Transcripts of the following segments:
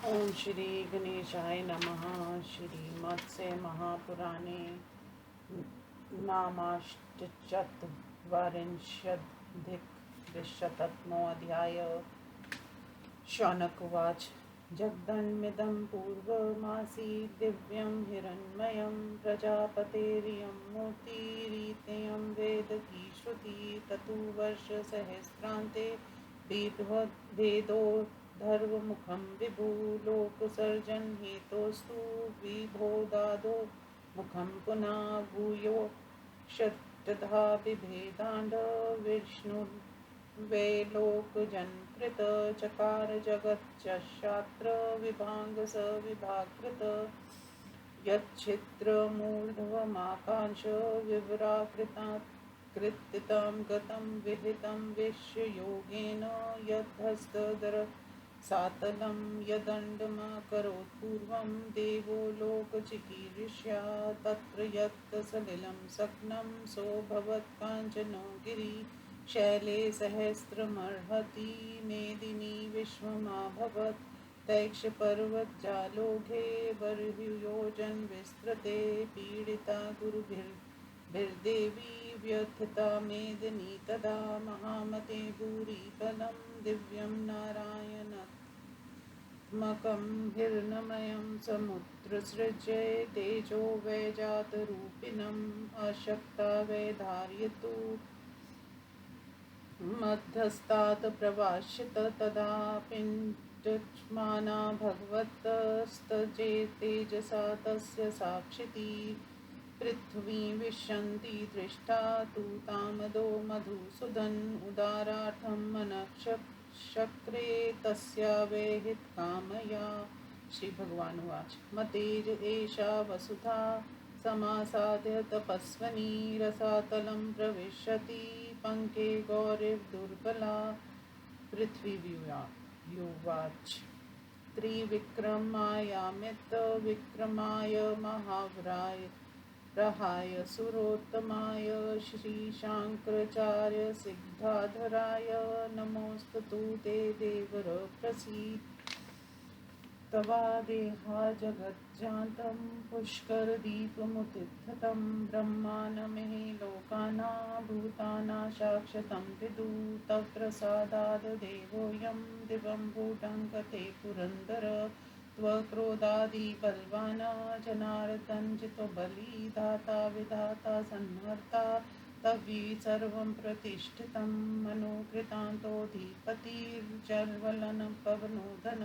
ओम श्री गणेशाय नमः। श्रीमत्स्य महापुराणे नामाष्टचत्वारिंशदधिकद्विशततमोऽध्याय। शौनक उवाच। जगदन्मिदं पूर्वमासीत् दिव्यं हिरण्मयं प्रजापतेरियं मूर्तिरीत्ययं वेदकी श्रुति ततु वर्षसहस्रान्ते वेदोद्धर्वमुखं विभु लोकसर्जन हेतोस्तु विभोदादो मुखं पुनः भूयो क्षतधा बिभेदाण्ड विष्णु वैलोकजनकृत चकार जगच्चक्षात्र विभाग स विभाकृत यच्छिद्रमूर्ध्वमाकांक्ष विवराकृतितं गतं विहितं विश्वयोगेन यद्धस्तदर सातलं यदण्डमाकरोत् पूर्वं देवो लोकचिकीर्ष्या तत्र यत् सलिलं सक्नं सोऽभवत् काञ्चनो गिरि शैले सहस्रमर्हति मेदिनी विश्वमाभवत् तैक्षपर्वतजालोघे बर्ह्योजनविस्तृते पीडिता गुरुभिर्देवी व्यथिता मेदिनी तदा महामते भूरिफलं दिव्यं नारायणात्मकं हिरण्मयं समुद्रसृज्य तेजो वैजातरूपिणम् अशक्ता वैधारयतु मध्यस्थात् प्रवाश्यत तदा पिण्डमाना भगवतस्तजेतेजसा तस्य साक्षिति पृथ्वी विशन्ति दृष्टा तु तामदो मधुसूदन उदारार्थं मनःचक्रे तस्या वेहितकामया। श्री भगवान उवाच। मतेज एषा वसुधा समासाद्य तपस्विनी रसातलं प्रविशति पंके गौरवदुर्बला। पृथ्वीव्युवाच। त्रिविक्रमायामितविक्रमाय महावराय रहाय सुरोत्तमाय श्रीशाङ्कराचार्य सिद्धाधराय नमोऽस्तु ते देवर प्रसीद। तवादेहा जगज्जातं पुष्करदीपमुत्थितं ब्रह्माण्डमहे लोकानां भूतानां शाश्वतं विदु तव प्रसादाद् देवोऽयं दिवं भूटङ्कते पुरन्दर त्वक्रोधादिबलवान् जनार्दन जितो बली दाता विधाता संहर्ता तवी सर्वं प्रतिष्ठितं मनोकृतान्तोऽधिपतिर्जलवलन पवनोधन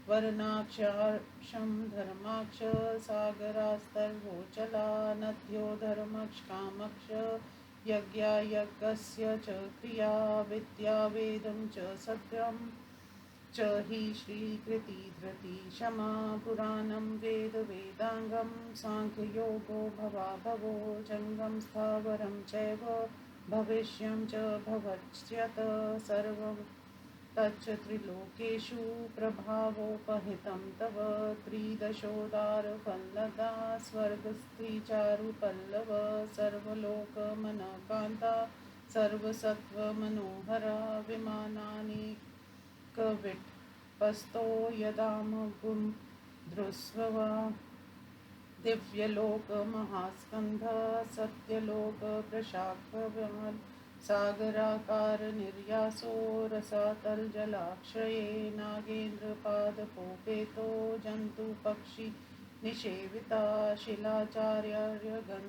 वर्णाक्षाक्षं धर्माक्ष सागरास्तर्वोचला नद्यो धर्मक्ष कामक्ष यज्ञायज्ञस्य च क्रिया विद्या वेदं च सत्यं च हि श्रीकृति धृति क्षमा पुराणं वेद वेदांगं सांख्ययोगो भवाभवो जंगम स्थावरं चैव भविष्यं च भवत्स्यत् सर्वं तच्च त्रिलोकेषु प्रभावोपहितं तव त्रिदशोदारफलदा स्वर्गस्त्रीचारुपल्लव सर्वलोकमनकान्ता सर्वसत्त्वमनोहरा विमानानेकविटपस्तो यदामगुं दृष्ट्वा दिव्यलोकमहास्कन्ध सत्यलोकप्रशाखवान् सागराकार निर्यासो रसातलजलाश्रये नागेन्द्रपादपोपेतो जन्तुपक्षी निषेविता शिलाचार्यगण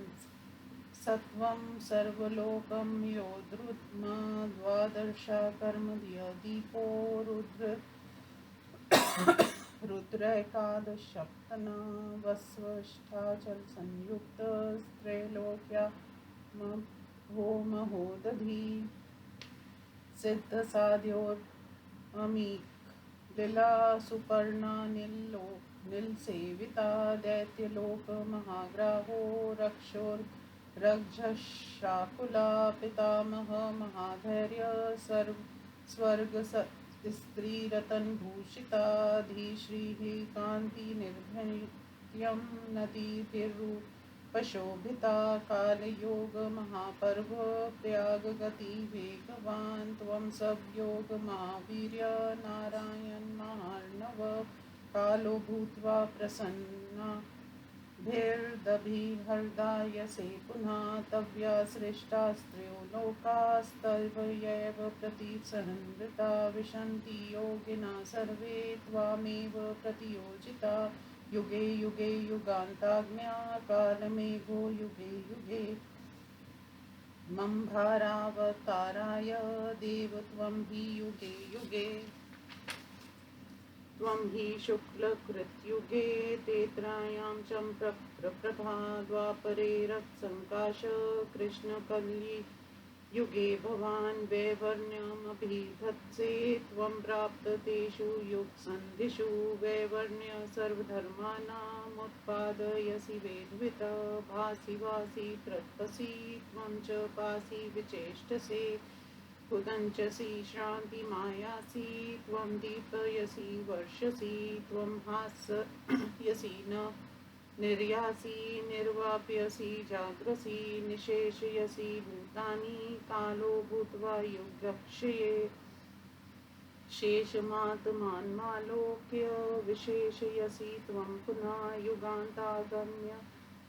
सत्वं सर्वलोकं योद्धृत्मा द्वादशा कर्मदीपो रुद्रैकादशप्तना वस्वष्टाचल संयुक्त त्रैलोक्या होमहोदधी सिद्धसाध्योऽमीक लीला सुपर्णा नीलसेविता दैत्यलोक महाग्राहो रक्षोर्रक्षशाकुला पितामह महाधैर्य स्वर्ग स्त्रीरतनभूषिता धीश्रीः कान्तिनिर्भृत्यं नदीभिर्रूपशोभिता कालयोग महापर्व प्रयागगति वेगवान् त्वं सवयोग महावीर्य नारायण महार्णव कालो भूत्वा प्रसन्नाभिर्दभिर्हृदायसे पुनः तव्या सृष्टा स्त्रियो लोकास्तवयैव प्रतिसहृता विशन्ति योगिना सर्वे त्वामेव प्रतियोजिता युगे युगे युगान्ताज्ञा कालमेघो युगे युगे मम्भारावताराय देव त्वं हि युगे युगे त्वं हि शुक्लकृत्युगे तेत्रायां च प्रभा द्वापरे रत्सङ्काश कृष्णकल्ली युगे भवान् वैवर्ण्यमभिधत्से त्वं प्राप्त तेषु युगसन्धिषु वैवर्ण्य सर्वधर्माणामुत्पादयसि वेद्विता भासि वासि प्रतपसि त्वं च पासि विचेष्टसे कुदञ्चसि श्रान्तिमायासि त्वं दीपयसि वर्षसि त्वं हास्यसि न निर्यासि निर्वाप्यसि जाग्रसि निशेषयसि भूतानि कालो भूत्वा युगक्षये शेषमात्मानमालोक्य विशेषयसि त्वं पुनः युगान्तागम्य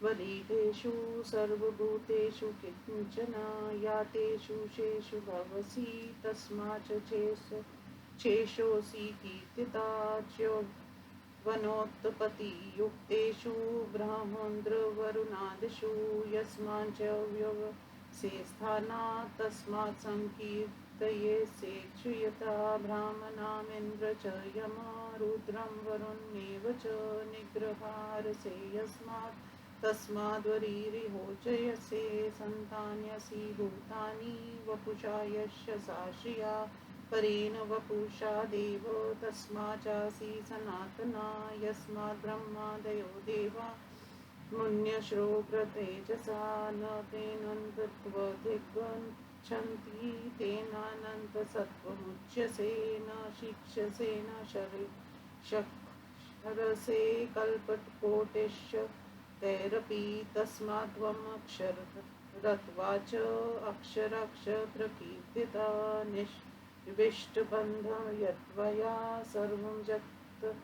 वलीभेषु सर्वभूतेषु किञ्चन यातेषु शेषु भवसि तस्माच्च शेषोऽसि कीर्तिता च वनोत्पत्तियुक्तेषु ब्रह्मेन्द्रवरुणादिषु यस्माच्च व्यवसे स्थानात् तस्मात् संकीर्तयेत्सु यथा ब्राह्मणामिन्द्र च यम रुद्रं वरुणमेव च निग्रहारसे यस्मात् तस्माद्वरीरिहोचयसे सन्तान्यसि भूतानि वपुषा यशसा श्रिया परेण वपुषा देव तस्माच्चासि सनातना यस्मात् ब्रह्मादयो देवा मुन्यश्रोत्रतेजसा न तेनान्तत्वधिगच्छन्ति तेनानन्तसत्त्वमुच्यसे न शिक्षसे न शरसे कल्पकोटिश्च तैरपि तस्मात् त्वम् अक्षरत्वाच्च अक्षराक्षरकीर्तिता विष्टबन्धं यत्त्वया सर्वं जगत्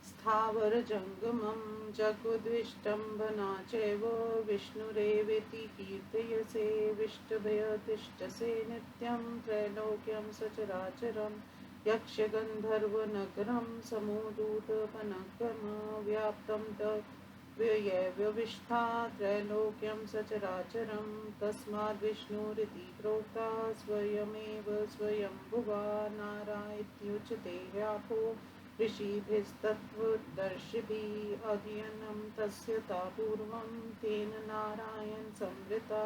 स्थावरजङ्गमं जगद्विष्टम्भना चैव विष्णुरेवेति कीर्तयसे विष्टभयतिष्ठसे नित्यं त्रैलोक्यं सचराचरं यक्षगन्धर्वनगरं समूढूतपनगमव्याप्तं व्ययव्यविष्ठा त्रैलोक्यं सचराचरं तस्माद् विष्णुरिति प्रोक्ता स्वयमेव स्वयंभुवा नारायत्युच्यते व्यापो ऋषिभिस्तत्त्वदर्शिभिः अध्ययनं तस्य ता पूर्वं तेन नारायण संवृता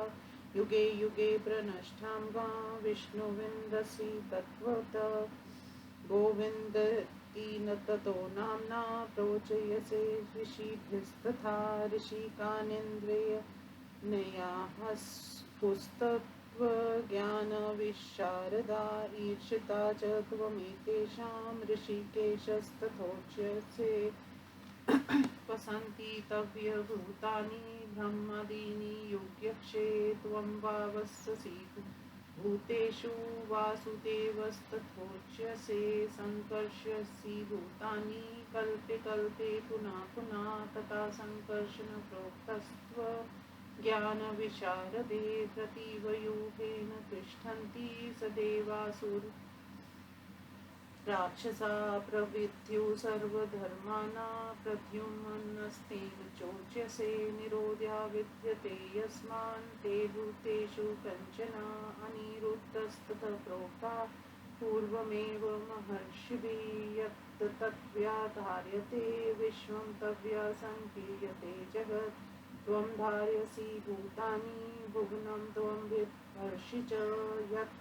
युगे युगे प्रनष्टां गा विष्णुविन्दसि तत्त्वतः गोविन्दति न ततो नाम्ना प्रोचयसे ऋषिभिस्तथा ऋषिकानेन्द्रियनयाहस्फुस्तत्त्वज्ञानविशारदा ईर्षिता च त्वमेतेषां ऋषिकेशस्तथोच्यसे वसन्ति तव्यभूतानि ब्रह्मादीनि योग्यक्षे त्वं वावस्ससि भूतेषु वासुदेवस्तथोच्यसे सङ्कर्षसि भूतानि कल्पे कल्पे पुनः पुनः तथा सङ्कर्षण प्रोक्तस्त्व ज्ञानविशारदे प्रतिवयूहेन तिष्ठन्ति सदेवासुर राक्षसा प्रवृत्त्यु सर्वधर्माणां प्रद्युम्नस्तेन चोच्यसे निरोध्या विद्यते यस्मान् ते भूतेषु कञ्चन अनिरुद्धस्ततः प्रोक्ता पूर्वमेव महर्षिभिः यत् तत्व्याधार्यते विश्वं तव्या संकीर्यते जगत् त्वं धारयसि भूतानि भुवनं त्वं बिभर्षि च यत्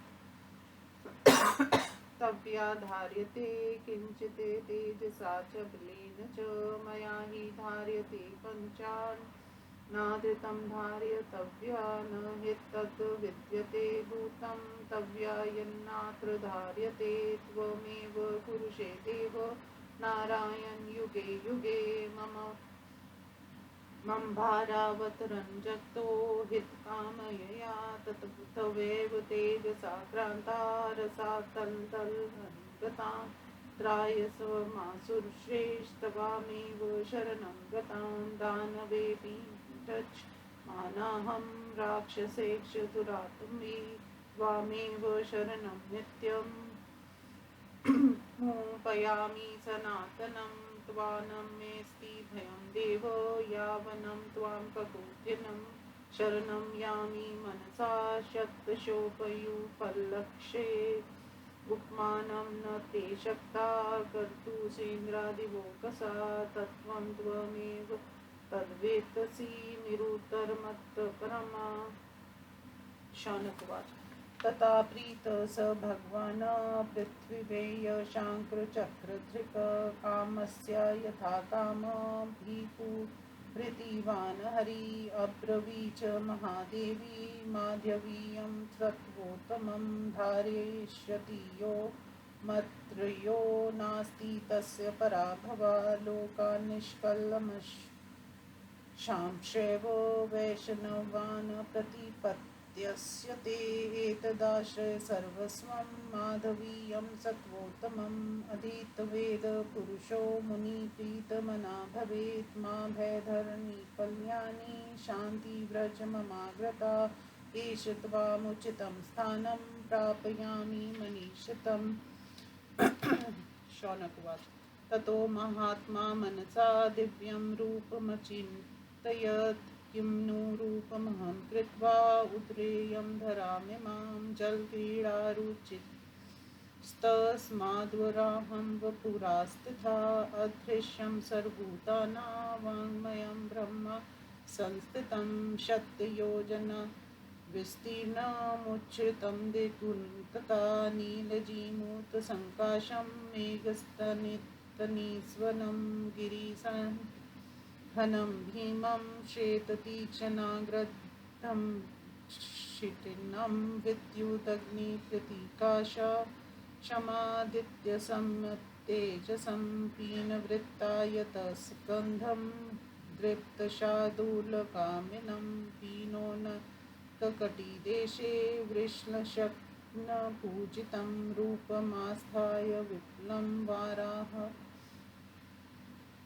तव्याधार्यते किञ्चित् तेजसा च बलेन च मया हि धार्यते पञ्चान्नादृतं धार्यतव्या न हि तद् विद्यते भूतं तव्या यन्नात्र धार्यते त्वमेव पुरुषे देव नारायण युगे युगे मम्भारावतरं जगतो हितकामयया तवेव तेजसा क्रान्ता रसातलतलगता त्रायस्वमासुरश्रेष्ठवामेव शरणं गतान् दानवेऽपि टच मानाहं राक्षसेक्षुरातुम्बी त्वामेव शरणं नित्यम् मोपयामि सनातनं त्वानं मेऽस्ति भयं देव यावनं त्वां ककुटिनं शरणं यामि मनसा शक्तशोपयुपलक्ष्ये उपमानं न ते शक्ता कर्तुसेन्द्रादिवोकसा तत्त्वं त्वमेव तद्वेत्तसि निरुतरमत्परमा। शौनकुवाच तथा प्रीत स भगवान् पृथ्वीवेय शाङ्कृचक्रधृक् कामस्य यथा काम प्रीतिवान् हरि अब्रवीच महादेवी माधवीयं सत्त्वोत्तमं धारयिष्यति यो मत्र्यो नास्ति तस्य पराभवा लोकान्निष्कल्मषांशेव वैष्णवान् प्रतिपत्त्यस्य ते एतदाश्रय सर्वस्वं माधवीयं सत्त्वोत्तमम् अधीतवेद पुरुषो मुनिप्रीतमना भवेत् मा भयधरणी कल्याणी शान्तिव्रजममाग्रता एष त्वामुचितं स्थानं प्रापयामि मनीषितम्। शौनकुवाच ततो महात्मा मनसा दिव्यं रूपमचिन्तयत् किं नु रूपमहं कृत्वा उद्रेयं धरामि मां जलक्रीडारुचिस्तस्माद्वराहं वपुरास्थिता अदृश्यं सर्वभूतानां वाङ्मयं ब्रह्म संस्थितं शतयोजन विस्तीर्णमुच्छ्रितं द्विगुणं तथा नीलजीमूतसङ्काशं मेघस्तनितनीस्वनं गिरिसंहनं भीमं श्वेततीक्ष्णाग्रदं शिटिनं विद्युदग्निप्रतीकाश क्षमादित्यसंतेजसं पीनवृत्तायतस्कन्धं दृप्तशार्दूलकामिनं पीनो न कटिदेशे वृषलशक्नपूजितं रूपमास्थाय विपुलं वाराह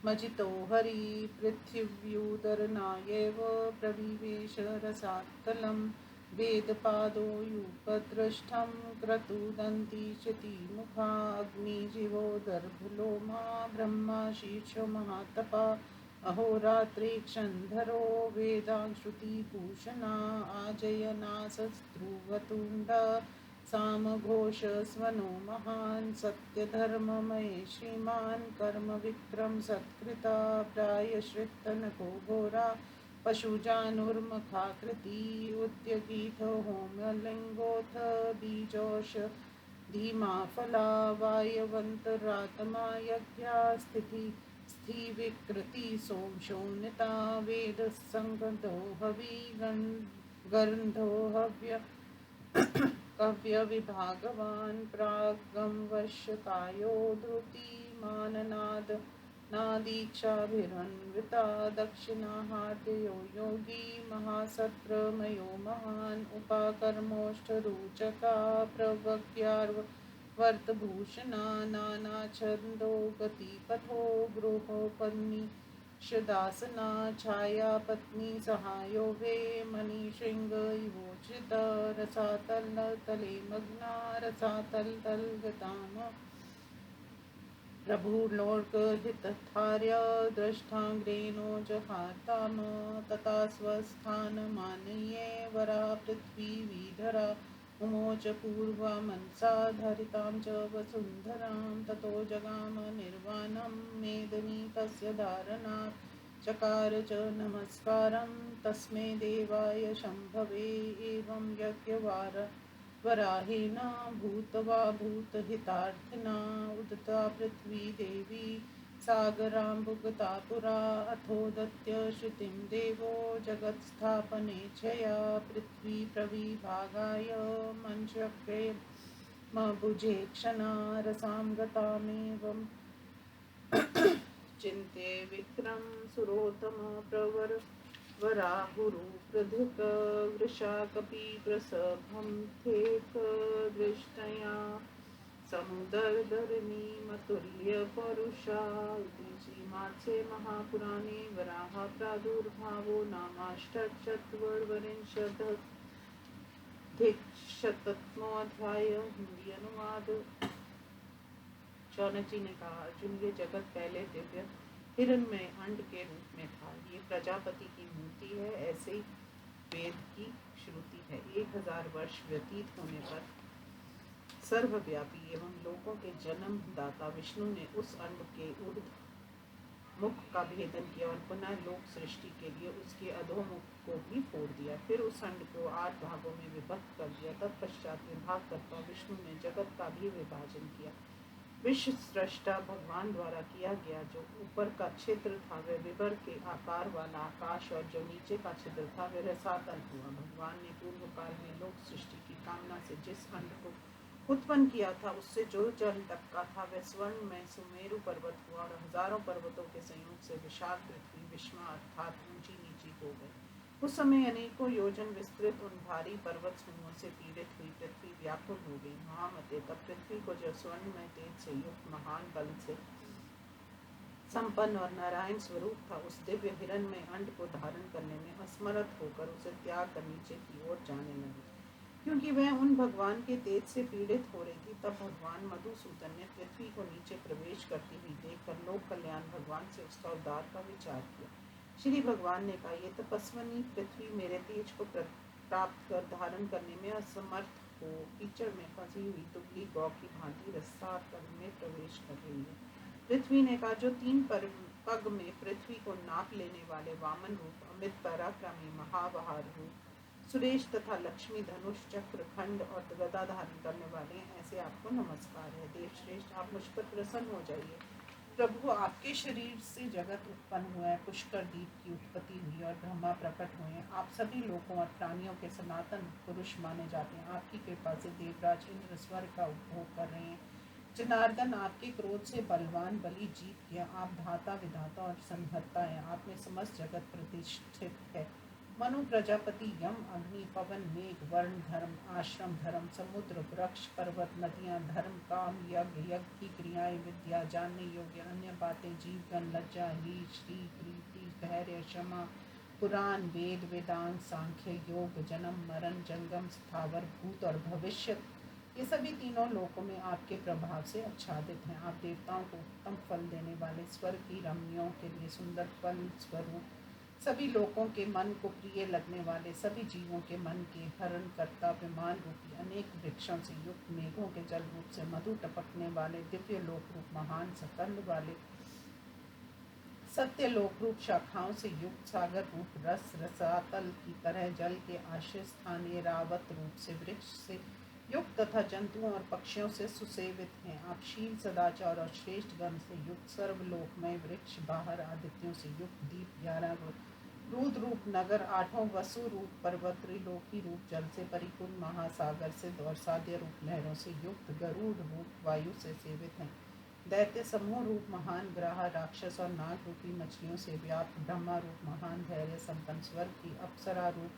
मजितो हरि पृथिव्युदरनायैव प्रविवेश रसात्तलं वेदपादो युपदृष्टं क्रतुदन्ती क्षितिमुखा अग्निजीवो दर्भलोमा ब्रह्मा शीर्षो महातपा अहोरात्रेक्षन्धरो वेदाश्रुतिभूषणा आजयनासस्त्रुवतुण्ड सामघोषस्वनो महान् सत्यधर्ममये श्रीमान् कर्मविक्रम सत्कृता प्रायश्चित्तनको घोरा पशुजानुर्मुखाकृति उद्यगीथ होम्यलिङ्गोऽथ बीजोष धीमाफला वायवन्तरात्मा यज्ञा स्थिविकृति सोमशोनिता वेदसङ्गतो हवि गन्धो हव्य कव्यविभागवान् प्रागंवश्यकायो धृतिमाननाद नादीक्षाभिरन्विता दक्षिणाहार्दयो योगी महासत्रमयो महान् उपाकर्मोष्ठरोचका प्रवक्यार्वर्तभूषणा नानाछन्दो गतिपथो गृहोपनिषदासना छायापत्नी सहायो वे मणिशृङ्ग इवोचित रसातलतले मग्ना रसातलतलगताम प्रभुर्लोकहितधार्य द्रष्टाग्रेणो जहाताम तथा स्वस्थानमानये वरा पृथ्वीधरा उमोच पूर्वा मनसा धरितां च वसुन्धरां ततो जगाम निर्वाणं मेदिनी तस्य धारणात् चकार च नमस्कारं तस्मै देवाय शम्भवे एवं यज्ञवराहेण भूत्वा भूतहितार्थिना उदिता पृथ्वी देवी सागराम्बुगता पुरा अथोदत्य श्रुतिं देवो जगत्स्थापनेच्छया पृथ्वी प्रविभागाय मञ्चक्रे मभुजे क्षणा रसां गतामेवं चिन्ते विक्रम सुरोत्तम प्रवर वराहुरु पृथुक वृषा कपि प्रसभं थेक दृष्टया समुदरधरणी मतुल्य परुषा इति श्रीमात्से महापुराणे वराह प्रादुर्भावो नामाष्टशतवर्षधिकशततमोऽध्याय। हिंदी अनुवाद। शौनक जी ने कहा, अर्जुन, ये जगत पहले दिव्य हिरण्मय अंड के रूप में था। ये प्रजापति की मूर्ति है, ऐसे ही वेद की श्रुति है। 1000 वर्ष व्यतीत होने पर सर्वव्यापी एवं लोकों के जन्म दाता विष्णु ने उस अंड के ऊर्ध्व मुख का भेदन किया और पुनः लोक सृष्टि के लिए उसके अधोमुख को भी फोड़ दिया। फिर उस अंड को 8 भागों में विभक्त कर दिया। तत्पश्चात विभाग करता विष्णु ने जगत का भी विभाजन किया। विश्व सृष्टा भगवान द्वारा किया गया जो ऊपर का छिद्र था वह विवर के आकार वाला आकाश, और जो नीचे का छिद्र था वह रसातल हुआ। भगवान ने पूर्व काल में लोक सृष्टि की कामना से जिस अंड को उत्पन्न किया था उससे जो जल टपका था वह स्वर्ण में सुमेरु पर्वत हुआ, और हजारों पर्वतों के संयोग से विशाल पृथ्वी विष्मा अर्थात ऊंची नीची हो गई। उस समय अनेकों योजन विस्तृत उन भारी पर्वत समूहों से पीड़ित हुई पृथ्वी व्याकुल हो गई। महामते, तब पृथ्वी को जो स्वर्ण में तेज से युक्त महान बल से संपन्न और नारायण स्वरूप था, उस दिव्य हिरण में अंड को धारण करने में असमर्थ होकर उसे त्याग कर नीचे की ओर जाने लगी। क्योंकि वह उन भगवान के तेज से पीड़ित हो रही थी, तब भगवान मधुसूदन ने पृथ्वी को नीचे प्रवेश करती हुई देखकर लोक कल्याण भगवान से उसका उद्धार का विचार किया। श्री भगवान ने कहा, ये तपस्विनी पृथ्वी मेरे तेज को प्राप्त कर धारण करने में असमर्थ हो कीचड़ में फंसी हुई दुबली गौ की भांति रसातल में प्रवेश कर रही है। पृथ्वी ने कहा, जो 3 पग में पृथ्वी को नाप लेने वाले वामन रूप, अमित पराक्रमी महाबहार रूप, सुरेश तथा लक्ष्मी धनुष चक्र खंड और गदा धारण करने वाले हैं, ऐसे आपको नमस्कार है। देवश्रेष्ठ, आप मुझ पर प्रसन्न हो जाइए। प्रभु, आपके शरीर से जगत उत्पन्न हुआ है, पुष्कर दीप की उत्पत्ति हुई और ब्रह्मा प्रकट हुए हैं। आप सभी लोगों और प्राणियों के सनातन पुरुष माने जाते हैं। आपकी कृपा से देवराज इंद्र स्वर्ग का उपभोग कर रहे हैं। जनार्दन, आपके क्रोध से बलवान बलि जीत गया। आप धाता विधाता और संहर्ता हैं। आप में समस्त जगत प्रतिष्ठित है। मनु, प्रजापति, यम, अग्नि, पवन, मेघ, वर्ण, धर्म, आश्रम धर्म, समुद्र, वृक्ष, पर्वत, नदियां, धर्म, काम, यज्ञ, यज्ञ की क्रियाएं, विद्या, जानने योग्य अन्य बातें, जीवगण, लज्जा, ली, श्री, प्रीति, धैर्य, क्षमा, पुराण, वेद, वेदांत, सांख्य, योग, जन्म, मरण, जंगम, स्थावर, भूत और भविष्य, ये सभी तीनों लोकों में आपके प्रभाव से आच्छादित हैं। आप देवताओं को उत्तम फल देने वाले, स्वर्ग की रमणियों के लिए सुंदर फल स्वरूप, सभी लोगों के मन को प्रिय लगने वाले, सभी जीवों के मन के हरण करता विमान रूपी, अनेक वृक्षों से युक्त, मेघों के जल रूप से मधु टपकने वाले, दिव्य लोक रूप महान सकंद वाले, सत्य लोक रूप शाखाओं से युक्त, सागर रूप रस रसातल की तरह जल के आश्रय स्थान, रावत रूप से वृक्ष से युक्त तथा जंतुओं और पक्षियों से सुसेवित हैं। आप शील, सदाचार और श्रेष्ठ गण से युक्त, सर्वलोकमय वृक्ष, बाहर आदित्यों से युक्त, दीप, 11 रुद्र रूप नगर, 8 वसु रूप पर्वत, त्रिलोकी रूप जल से परिपूर्ण, महासागर से और साध्य रूप लहरों से युक्त, गरुड़ रूप वायु से सेवित हैं। दैत्य समूह रूप महान ग्रह, राक्षस और नाग रूपी मछलियों से व्याप्त, ब्रह्मा रूप महान धैर्य संपन्न, स्वर्ग की अप्सरा रूप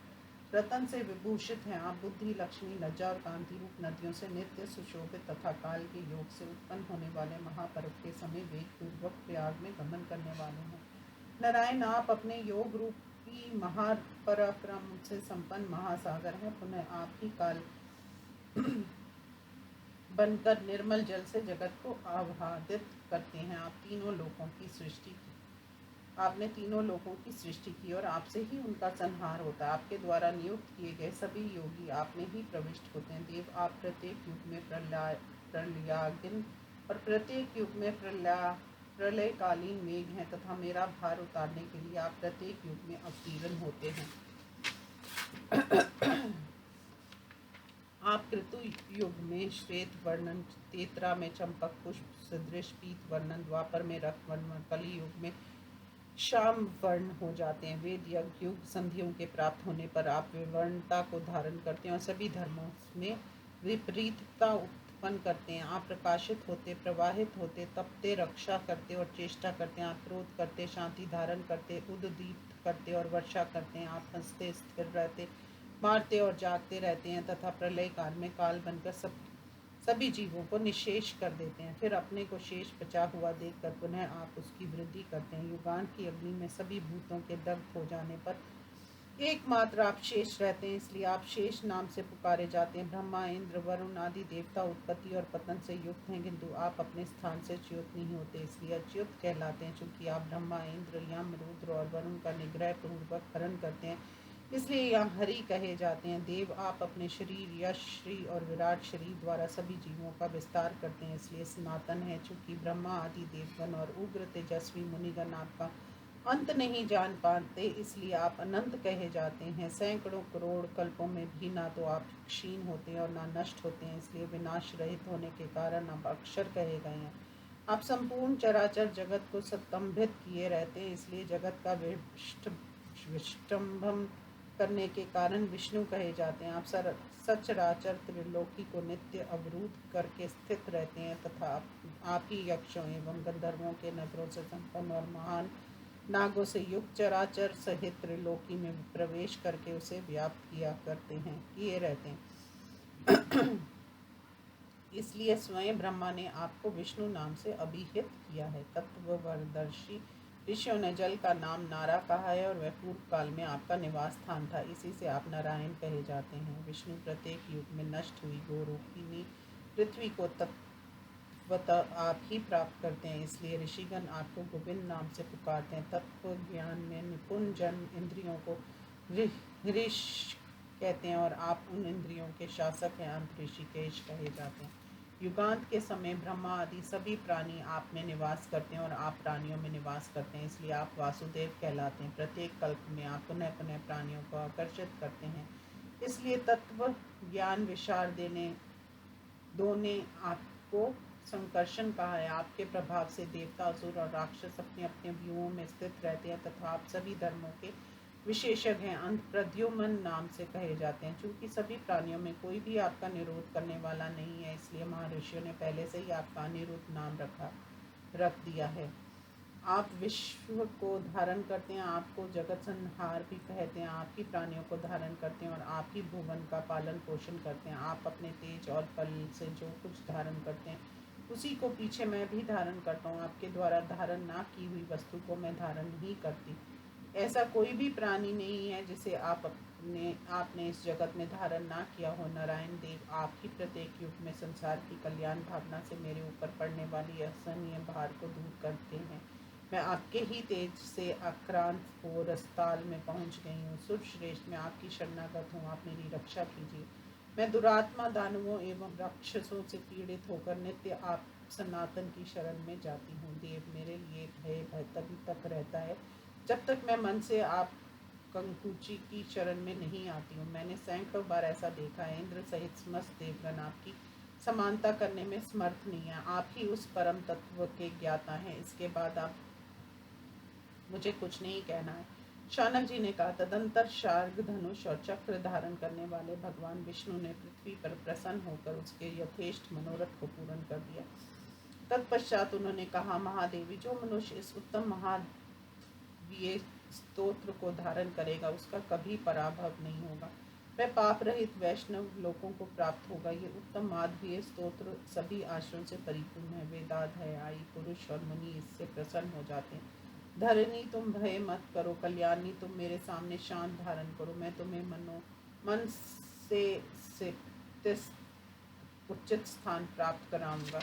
रतन से विभूषित हैं। आप बुद्धि, लक्ष्मी, लज्जा और कांति रूप नदियों से नित्य सुशोभित तथा काल के योग से उत्पन्न होने वाले महापर्व के समय वेग पूर्वक प्रयाग में गमन करने वाले हैं। नारायण, आप अपने योग रूपी महापराक्रम से संपन्न महासागर हैं। पुनः आप ही काल बनकर निर्मल जल से जगत को आह्लादित करते हैं। आपने तीनों लोगों की सृष्टि की और आपसे ही उनका संहार होता है। आपके द्वारा नियुक्त किए गए सभी योगी आप में ही प्रविष्ट होते हैं। देव, आप प्रत्येक युग में प्रलयागिन और प्रत्येक युग में प्रलयकालीन मेघ हैं तथा मेरा भार उतारने के लिए आप प्रत्येक युग में अवतीर्ण होते हैं। आप कृतु युग में श्वेत वर्णन, तेतरा में चंपक पुष्प सदृश पीत वर्णन, द्वापर में रक्त वर्णन, कली युग में श्याम वर्ण हो जाते हैं। वेद यज्ञ युग संधियों के प्राप्त होने पर आप विवर्णता को धारण करते हैं और सभी धर्मों में विपरीतता उत्पन्न करते हैं। आप प्रकाशित होते, प्रवाहित होते, तपते, रक्षा करते और चेष्टा करते हैं। आप क्रोध करते, शांति धारण करते, उद्दीप्त करते और वर्षा करते हैं। आप हंसते, स्थिर रहते, मारते और जागते रहते हैं तथा प्रलय काल में काल बनकर सभी जीवों को निशेष कर देते हैं। फिर अपने को शेष बचा हुआ देखकर पुनः आप उसकी वृद्धि करते हैं। युगांत की अग्नि में सभी भूतों के दग्ध हो जाने पर एकमात्र आप शेष रहते हैं, इसलिए आप शेष नाम से पुकारे जाते हैं। ब्रह्मा, इंद्र, वरुण आदि देवता उत्पत्ति और पतन से युक्त हैं, किंतु आप अपने स्थान से च्युत नहीं होते, इसलिए अच्युत कहलाते हैं। चूंकि आप ब्रह्मा, इंद्र, यम, रुद्र और वरुण का निग्रह पूर्वक हरण करते हैं, इसलिए यहाँ हरि कहे जाते हैं। देव, आप अपने शरीर, यश, श्री और विराट शरीर द्वारा सभी जीवों का विस्तार करते हैं, इसलिए सनातन है। चूंकि ब्रह्मा आदि देवगण और उग्र तेजस्वी मुनिगण आपका अंत नहीं जान पाते, इसलिए आप अनंत कहे जाते हैं। सैकड़ों करोड़ कल्पों में भी ना तो आप क्षीण होते हैं और ना नष्ट होते हैं, इसलिए विनाश रहित होने के कारण आप अक्षर कहे गए हैं। आप संपूर्ण चराचर जगत को स्तंभित किए रहते हैं, इसलिए जगत का विष्टंभन करने के कारण विष्णु कहे जाते हैं। आप सचराचर त्रिलोकी को नित्य अवरुद्ध करके स्थित रहते हैं तथा आप ही यक्षों एवं गंधर्वों के नगरों से संपन्न और महान नागों से युक्त चराचर सहित त्रिलोकी में प्रवेश करके उसे व्याप्त किए रहते हैं। इसलिए स्वयं ब्रह्मा ने आपको विष्णु नाम से अभिहित किया है। तत्वदर्शी ऋषियों ने जल का नाम नारा कहा है और वह पूर्व काल में आपका निवास स्थान था, इसी से आप नारायण कहे जाते हैं। विष्णु प्रत्येक युग में नष्ट हुई गोरूपिणी पृथ्वी को तत्वतः आप ही प्राप्त करते हैं, इसलिए ऋषिगण आपको गोविंद नाम से पुकारते हैं। तत्व ज्ञान में निपुण जन इंद्रियों को ऋष कहते हैं और आप उन इंद्रियों के शासक हैं, अंत ऋषिकेश कहे जाते हैं। युगांत के समय ब्रह्मा आदि सभी प्राणी आप में निवास करते हैं और आप प्राणियों में निवास करते हैं, इसलिए आप वासुदेव कहलाते हैं। प्रत्येक कल्प में आप पुनः पुनः प्राणियों को आकर्षित करते हैं, इसलिए तत्व ज्ञान विशार दो ने आपको संकर्षण कहा है। आपके प्रभाव से देवता, असुर और राक्षस अपने अपने व्यूहों में स्थित रहते हैं तथा आप सभी धर्मों के विशेषज्ञ हैं। अंत प्रद्युम्न नाम से कहे जाते हैं। चूंकि सभी प्राणियों में कोई भी आपका निरोध करने वाला नहीं है, इसलिए महर्षियों ने पहले से ही आपका अनिरुद्ध नाम रख दिया है। आप विश्व को धारण करते हैं, आपको जगत संहार भी कहते हैं। आप ही प्राणियों को धारण करते हैं और आप ही भुवन का पालन पोषण करते हैं। आप अपने तेज और बल से जो कुछ धारण करते हैं, उसी को पीछे मैं भी धारण करता हूँ। आपके द्वारा धारण ना की हुई वस्तु को मैं धारण नहीं करती। ऐसा कोई भी प्राणी नहीं है जिसे आपने इस जगत में धारण ना किया हो। नारायण देव, आप ही प्रत्येक युग में संसार की कल्याण भावना से मेरे ऊपर पड़ने वाली असहनीय भार को दूर करते हैं। मैं आपके ही तेज से आक्रांत हो रसताल में पहुंच गई हूँ। सुरश्रेष्ठ, मैं आपकी शरणागत हूँ, आप मेरी रक्षा कीजिए। मैं दुरात्मा, दानवों एवं राक्षसों से पीड़ित होकर नित्य आप सनातन की शरण में जाती हूँ। देव, मेरे लिए भय तभी तक रहता है जब तक मैं मन से आप कंकुची की शरण में नहीं आती हूँ। मैंने सैकड़ों बार ऐसा देखा है। इंद्र सहित समस्त देवगण आपकी समानता करने में समर्थ नहीं है। आप ही उस परम तत्व के ज्ञाता हैं, इसके बाद आप मुझे कुछ नहीं कहना है। शौनक जी ने कहा, तदंतर शार्ग, धनुष और चक्र धारण करने वाले भगवान विष्णु ने पृथ्वी पर प्रसन्न होकर उसके यथेष्ट मनोरथ को पूर्ण कर दिया। तत्पश्चात उन्होंने कहा, महादेवी, जो मनुष्य इस उत्तम महावीय स्तोत्र को धारण करेगा उसका कभी पराभव नहीं होगा, वह पाप रहित वैष्णव लोगों को प्राप्त होगा। ये उत्तम माधवीय स्तोत्र सभी आश्रम से परिपूर्ण है। वेदाध है, आई पुरुष और मुनि इससे प्रसन्न हो जाते हैं। धरणी, तुम भय मत करो। कल्याणी, तुम मेरे सामने शांत धारण करो। मैं तुम्हें मन से उचित स्थान प्राप्त कराऊंगा।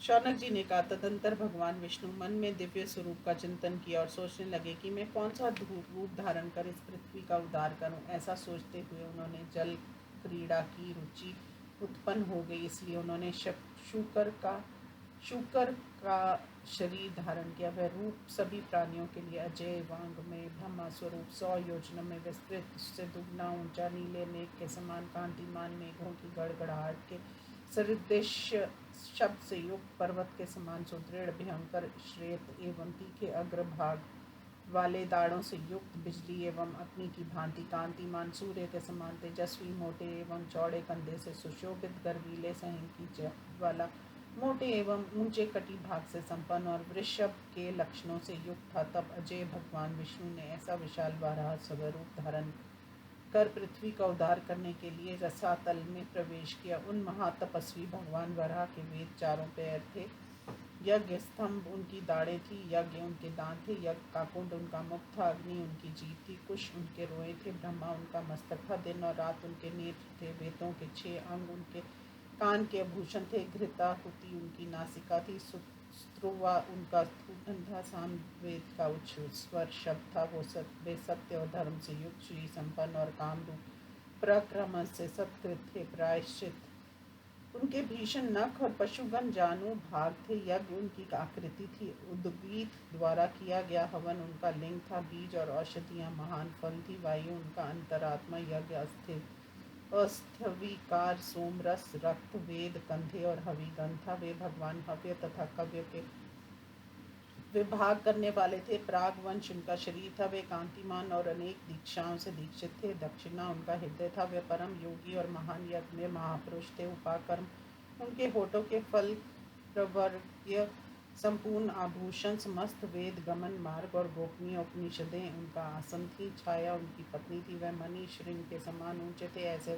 शौनक जी ने कहा, तदंतर भगवान विष्णु मन में दिव्य स्वरूप का चिंतन किया और सोचने लगे कि मैं कौन सा रूप धारण कर इस पृथ्वी का उद्धार करूं। ऐसा सोचते हुए उन्होंने जल क्रीड़ा की रुचि उत्पन्न हो गई, इसलिए उन्होंने शूकर का शरीर धारण किया। वह रूप सभी प्राणियों के लिए अजय, वांग में ब्रह्मा स्वरूप, 100 योजनों में विस्तृत, उससे दुगना ऊंचा, नीले मेघ के समान कांतिमान, मेघों की गड़गड़ाहट के सदृश्य शब्द से युक्त, पर्वत के समान सुदृढ़, भयंकर श्वेत एवं तीखे अग्रभाग वाले दाढ़ों से युक्त, बिजली एवं अग्नि की भांति कांतिमान, सूर्य के समान तेजस्वी, मोटे एवं चौड़े कंधे से सुशोभित, गर्वीले सहन की वाला, मोटे एवं ऊंचे कटी भाग से संपन्न और वृषभ के लक्षणों से युक्त था। तब अजय भगवान विष्णु ने ऐसा विशाल बारह स्वरूप धारण कर पृथ्वी का उद्धार करने के लिए रसातल में प्रवेश किया। उन महातपस्वी भगवान वराह के वेद चारों पैर थे, यज्ञ स्तंभ उनकी दाढ़ें थी, यज्ञ उनके दांत थे, यज्ञ का कुंड उनका मुख था, अग्नि उनकी जीभ थी, कुश उनके रोए थे, ब्रह्मा उनका मस्तक था, दिन और रात उनके नेत्र थे, वेदों के 6 अंग उनके कान के आभूषण थे, घृताहुति उनकी नासिका थी, स्त्रुवा उनका धंधा, साम वेद का उच्च स्वर शब्द था। वे सत्य और धर्म से युक्त, श्री संपन्न और काम रूप प्रक्रम से सत्कृत थे। प्रायश्चित उनके भीषण नख और पशुगण जानू भाग थे, यज्ञ उनकी आकृति थी, उद्गीत द्वारा किया गया हवन उनका लिंग था, बीज और औषधियाँ महान फल थी, वायु उनका अंतरात्मा, यज्ञ अस्थविकार सोमरस रक्त वेद कंधे और हविगंध था। वे भगवान हव्य तथा कव्य के विभाग करने वाले थे। प्रागवंश उनका शरीर था, वे कांतिमान और अनेक दीक्षाओं से दीक्षित थे। दक्षिणा उनका हृदय था, वे परम योगी और महान यज्ञ महापुरुष थे। उपाकर्म उनके होठों के फल, प्रवर्ग्य संपूर्ण आभूषण, समस्त वेद गमन मार्ग और गोपनीय उपनिषदें उनका आसन थी। छाया उनकी पत्नी थी, वह मणि श्रृंग के समान ऊंचे थे। ऐसे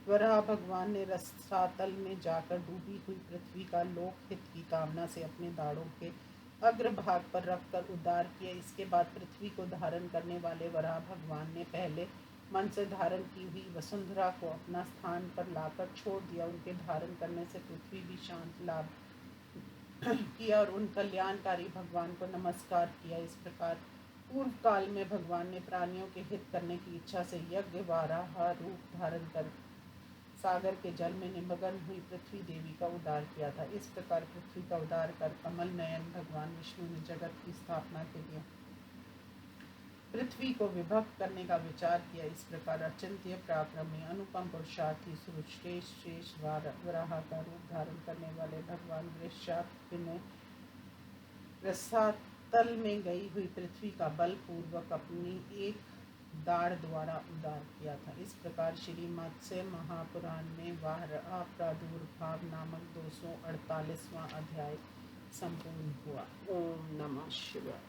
वराह भगवान ने रसातल में जाकर डूबी हुई पृथ्वी का लोक हित की कामना से अपने दाढ़ों के अग्रभाग पर रखकर उद्धार किया। इसके बाद पृथ्वी को धारण करने वाले वराह भगवान ने पहले मन से धारण की हुई वसुंधरा को अपना स्थान पर लाकर छोड़ दिया। उनके धारण करने से पृथ्वी भी शांत लाभ किया और उन कल्याणकारी भगवान को नमस्कार किया। इस प्रकार पूर्व काल में भगवान ने प्राणियों के हित करने की इच्छा से यज्ञ वाराह रूप धारण कर सागर के जल में निमग्न हुई पृथ्वी देवी का उद्धार किया था। इस प्रकार पृथ्वी का उद्धार कर कमल नयन भगवान विष्णु ने जगत की स्थापना के लिए पृथ्वी को विभक्त करने का विचार किया। इस प्रकार अचिंत्य पराक्रमी अनुपम पुरुषार्थी श्रेष्ठ वराह का रूप धारण करने वाले भगवान वृषाक्ष ने रसातल में गई हुई पृथ्वी का बलपूर्वक अपनी एक दाढ़ द्वारा उद्धार किया था। इस प्रकार श्री मत्स्य महापुराण में वराह प्रादुर्भाव नामक 248वां अध्याय संपूर्ण हुआ। ओम नमः शिवाय।